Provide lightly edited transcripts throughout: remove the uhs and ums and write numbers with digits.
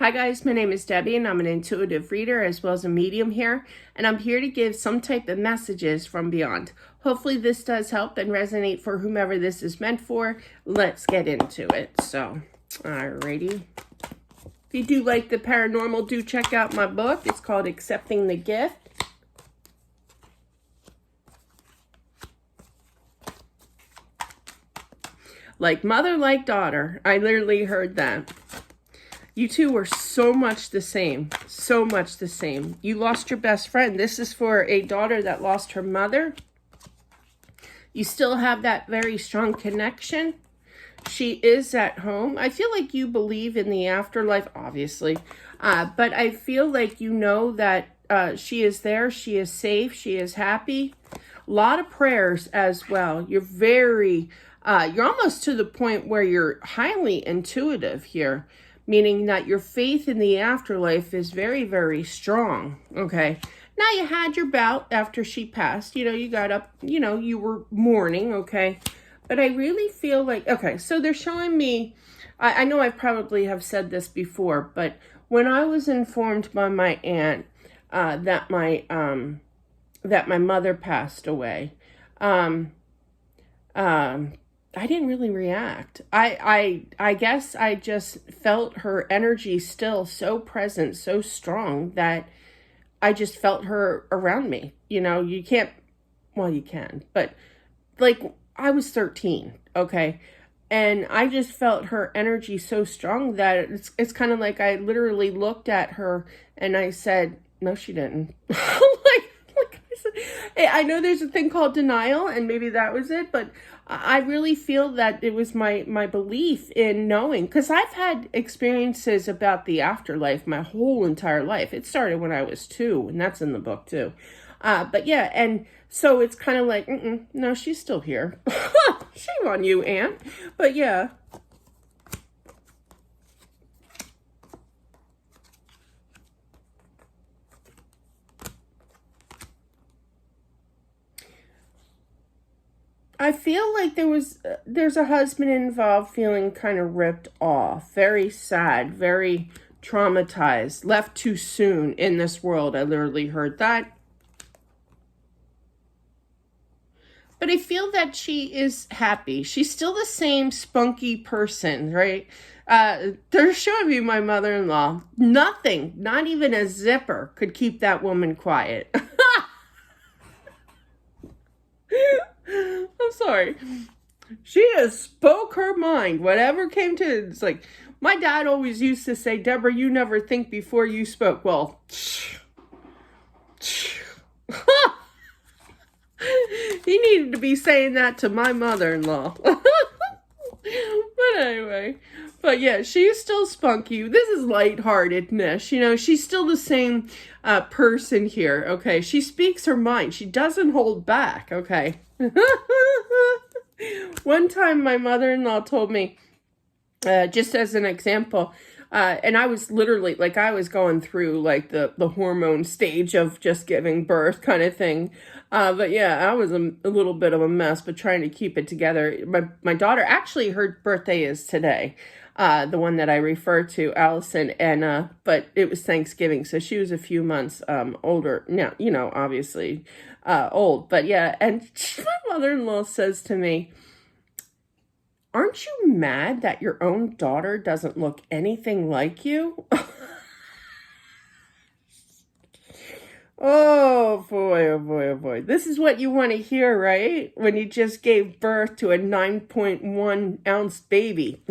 Hi guys, my name is Debbie and I'm an intuitive reader as well as a medium here, and I'm here to give some type of messages from beyond. Hopefully this does help and resonate for whomever this is meant for. Let's get into it. So, alrighty. If you do like the paranormal, do check out my book. It's called Accepting the Gift. Like mother, like daughter. I literally heard that. You two were so much the same. So much the same. You lost your best friend. This is for a daughter that lost her mother. You still have that very strong connection. She is at home. I feel like you believe in the afterlife, obviously. But I feel like you know that she is there. She is safe. She is happy. A lot of prayers as well. You're very... you're almost to the point where you're highly intuitive here, meaning that your faith in the afterlife is very, very strong, okay? Now, you had your bout after she passed. You know, you got up, you know, you were mourning, okay? But I really feel like, okay, so they're showing me, I know I probably have said this before, but when I was informed by my aunt that my mother passed away, I didn't really react. I guess I just felt her energy still so present, so strong that I just felt her around me. You know, you can't, well, you can, but like I was 13, okay? And I just felt her energy so strong that it's kind of like I literally looked at her and I said, no, she didn't. like I said, I know there's a thing called denial and maybe that was it, but I really feel that it was my belief in knowing, because I've had experiences about the afterlife my whole entire life. It started when I was 2, and that's in the book too. But yeah, and so it's kind of like, no, she's still here. Shame on you, Aunt. But yeah. I feel like there's a husband involved feeling kind of ripped off, very sad, very traumatized, left too soon in this world. I literally heard that. But I feel that she is happy. She's still the same spunky person, right? They're showing me my mother-in-law. Nothing, not even a zipper could keep that woman quiet. I'm sorry. She has spoke her mind. Whatever came to it, it's like, my dad always used to say, Deborah, you never think before you spoke. Well, he needed to be saying that to my mother-in-law. But anyway, but yeah, she's still spunky. This is lightheartedness. You know, she's still the same person here, okay? She speaks her mind. She doesn't hold back, okay? One time my mother-in-law told me, just as an example, and I was literally, like, I was going through, like, the hormone stage of just giving birth kind of thing. But yeah, I was a little bit of a mess, but trying to keep it together. My daughter, actually, her birthday is today. The one that I refer to, Allison, and, but it was Thanksgiving, so she was a few months, older. Now, you know, obviously, old, but yeah, and my mother-in-law says to me, aren't you mad that your own daughter doesn't look anything like you? Oh boy, oh boy, oh boy. This is what you want to hear, right? When you just gave birth to a 9.1 ounce baby.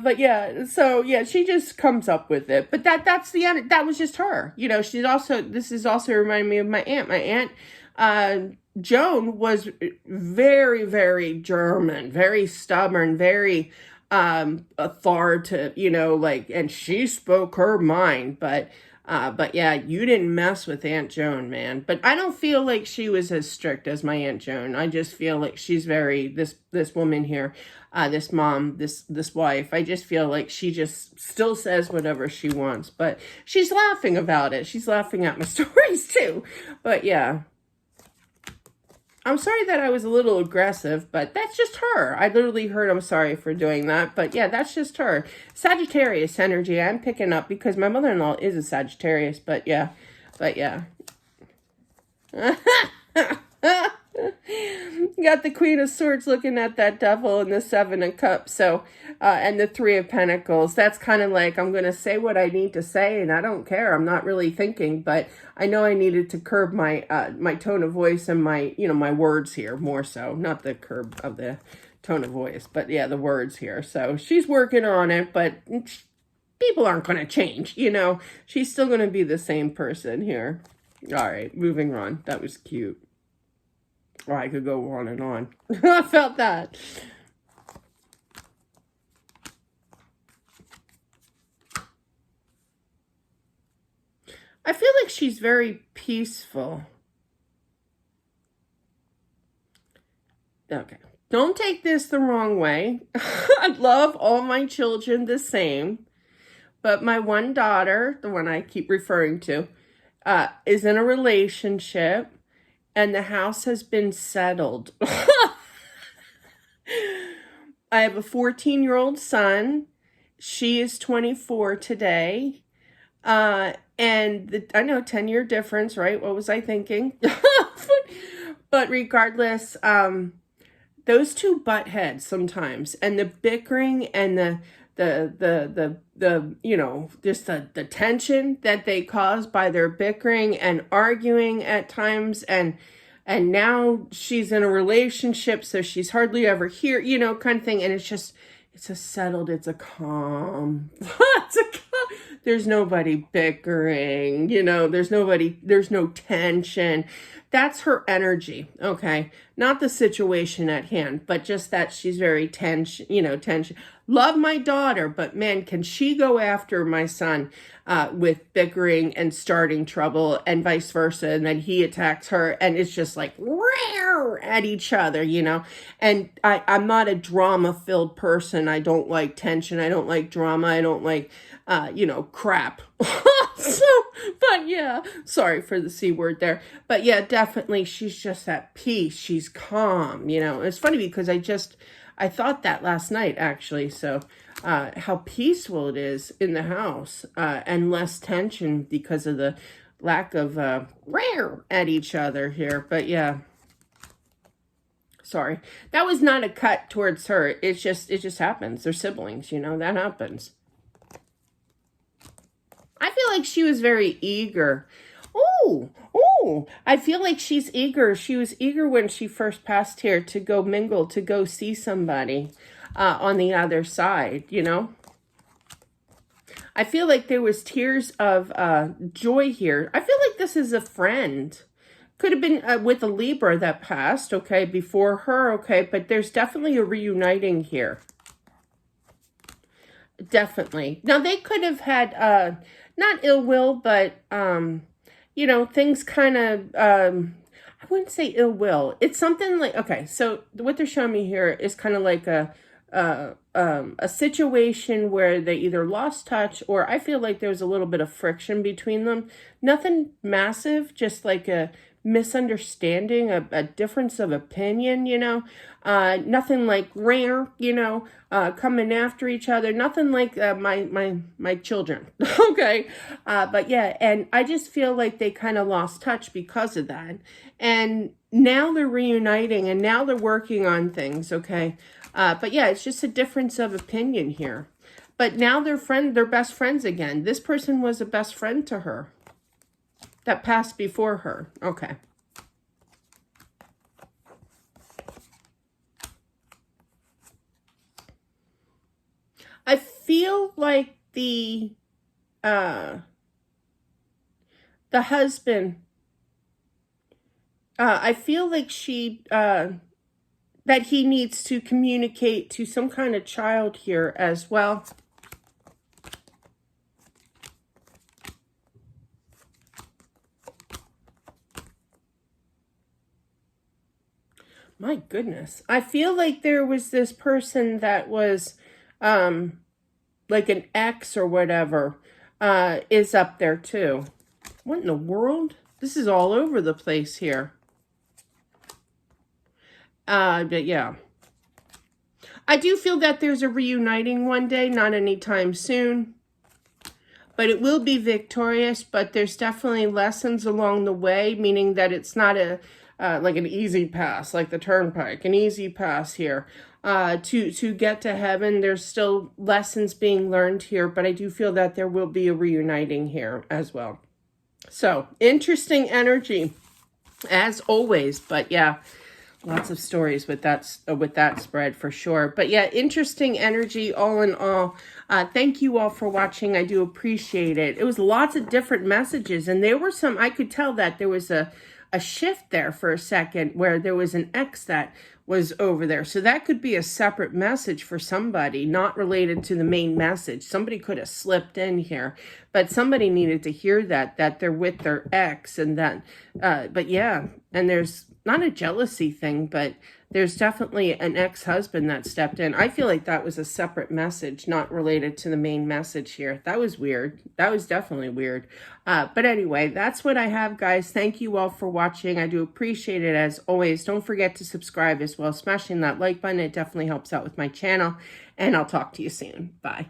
But yeah, so yeah, she just comes up with it. But that's the end. That was just her. You know, she's also, this is also reminding me of my aunt. My aunt, Joan, was very, very German, very stubborn, very authoritative, you know, like, and she spoke her mind, but yeah, you didn't mess with Aunt Joan, man. But I don't feel like she was as strict as my Aunt Joan. I just feel like she's very, this woman here, this mom, this wife, I just feel like she just still says whatever she wants, but she's laughing about it. She's laughing at my stories too. But yeah. I'm sorry that I was a little aggressive, but that's just her. I literally heard I'm sorry for doing that. But yeah, that's just her. Sagittarius energy I'm picking up because my mother-in-law is a Sagittarius. But yeah. But yeah. You got the Queen of Swords looking at that devil and the Seven of Cups. So, and the Three of Pentacles. That's kind of like, I'm going to say what I need to say and I don't care. I'm not really thinking, but I know I needed to curb my, my tone of voice and my, you know, my words here more so. Not the curb of the tone of voice, but yeah, the words here. So she's working on it, but people aren't going to change, you know. She's still going to be the same person here. All right, moving on. That was cute. Or I could go on and on. I felt that. I feel like she's very peaceful. Okay. Don't take this the wrong way. I love all my children the same. But my one daughter, the one I keep referring to, is in a relationship. And the house has been settled. I have a 14-year-old son. She is 24 today. And I know 10-year difference, right? What was I thinking? But regardless, those two butt heads sometimes. And the bickering and the you know, just the tension that they cause by their bickering and arguing at times, and now she's in a relationship, so she's hardly ever here, you know, kind of thing. And it's just, it's a settled, it's a calm, there's nobody bickering, you know, there's no tension. That's her energy, okay? Not the situation at hand, but just that she's very tension. Love my daughter, but man, can she go after my son with bickering and starting trouble and vice versa, and then he attacks her, and it's just like at each other, you know? And I'm not a drama-filled person. I don't like tension. I don't like drama. I don't like, you know, crap. So, but yeah, sorry for the C word there. But yeah, definitely she's just at peace. She's calm, you know. It's funny because I thought that last night, actually. So, how peaceful it is in the house, and less tension because of the lack of rare at each other here. But yeah, sorry, that was not a cut towards her. It just happens. They're siblings, you know. That happens. I feel like she was very eager. Oh, I feel like she's eager. She was eager when she first passed here to go mingle, to go see somebody on the other side, you know? I feel like there was tears of joy here. I feel like this is a friend. Could have been with a Libra that passed, okay, before her, okay? But there's definitely a reuniting here. Definitely. Now, they could have had... not ill will, but, you know, things kind of, I wouldn't say ill will. It's something like, okay, so what they're showing me here is kind of like a situation where they either lost touch, or I feel like there was a little bit of friction between them. Nothing massive, just like a misunderstanding, a difference of opinion, you know, nothing like rare, you know, coming after each other, nothing like my children. Okay. But yeah, and I just feel like they kind of lost touch because of that. And now they're reuniting, and now they're working on things. Okay. But yeah, it's just a difference of opinion here. But now they're best friends again. This person was a best friend to her that passed before her. Okay. I feel like the husband, I feel like that he needs to communicate to some kind of child here as well. My goodness. I feel like there was this person that was like an ex or whatever is up there too. What in the world? This is all over the place here. But yeah. I do feel that there's a reuniting one day, not anytime soon. But it will be victorious, but there's definitely lessons along the way, meaning that it's not a like an easy pass, like the turnpike, an easy pass here. To get to heaven, there's still lessons being learned here, but I do feel that there will be a reuniting here as well. So, interesting energy, as always, but yeah, lots of stories with that spread for sure. But yeah, interesting energy all in all. Thank you all for watching. I do appreciate it. It was lots of different messages, and there were some, I could tell that there was a shift there for a second where there was an X that was over there. So that could be a separate message for somebody, not related to the main message. Somebody could have slipped in here, but somebody needed to hear that they're with their ex, and that, but yeah, and there's not a jealousy thing, but there's definitely an ex-husband that stepped in. I feel like that was a separate message, not related to the main message here. That was weird. That was definitely weird. But anyway, that's what I have, guys. Thank you all for watching. I do appreciate it as always. Don't forget to subscribe as well. Smashing that like button. It definitely helps out with my channel. And I'll talk to you soon. Bye.